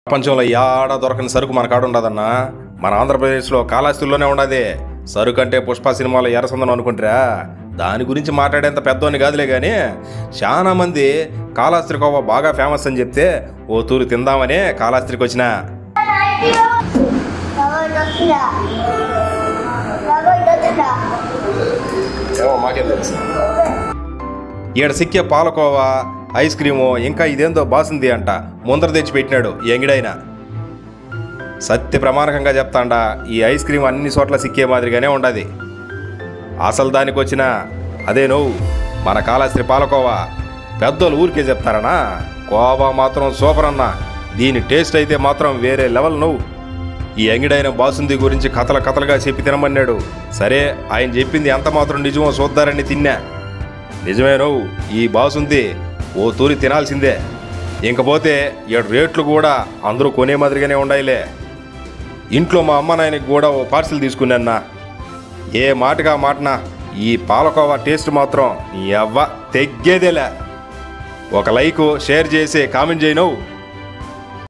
ప్రపంచంలో యాడ దొరకని సరుకు మన కాడ ఉండదన్నా. మన ఆంధ్రప్రదేశ్లో కాళహస్తిలోనే ఉండదు. సరుకు అంటే పుష్ప సినిమాలో ఎర్రసందనం అనుకుంటారా? దాని గురించి మాట్లాడేంత పెద్దోని కాదులే కానీ చాలా మంది కాళహస్తి కోవా బాగా ఫేమస్ అని చెప్తే ఓ తూరు తిందామని కాళహస్తికి వచ్చిన. మాకేం తెలుసు. ఈడ సిక్కే పాలకోవా, ఐస్ క్రీము, ఇంకా ఇదేందో బాసుంది అంట ముందర తెచ్చిపెట్టినాడు ఎంగిడైనా. సత్య ప్రమాణకంగా చెప్తాండా ఈ ఐస్ క్రీమ్ అన్ని చోట్ల సిక్కే మాదిరిగానే ఉండదు. అసలు దానికి వచ్చిన అదే నువ్వు మన కాళహస్తి పాలకోవా. పెద్దోళ్ళు ఊరికే చెప్తారనా, కోవా మాత్రం సూపర్ అన్నా. దీని టేస్ట్ అయితే మాత్రం వేరే లెవెల్. నువ్వు ఈ ఎంగిడైన బాసుంది గురించి కథలుగా చెప్పి తినమన్నాడు. సరే, ఆయన చెప్పింది ఎంత మాత్రం నిజమో చూద్దారని తిన్నా. నిజమే, నువ్వు ఈ బాసుంది ఓ తూరి తినాల్సిందే. ఇంకపోతే ఏడు రేట్లు కూడా అందరూ కొనే మాదిరిగానే ఉండాయిలే. ఇంట్లో మా అమ్మ నాయనకి కూడా ఓ పార్సిల్ తీసుకున్నాన్నా. ఏ మాటగా మాటనా ఈ పాలకోవా టేస్ట్ మాత్రం నీ అవ్వ తెగ్గేదేలే. ఒక లైక్, షేర్ చేసి కామెంట్ చేయను.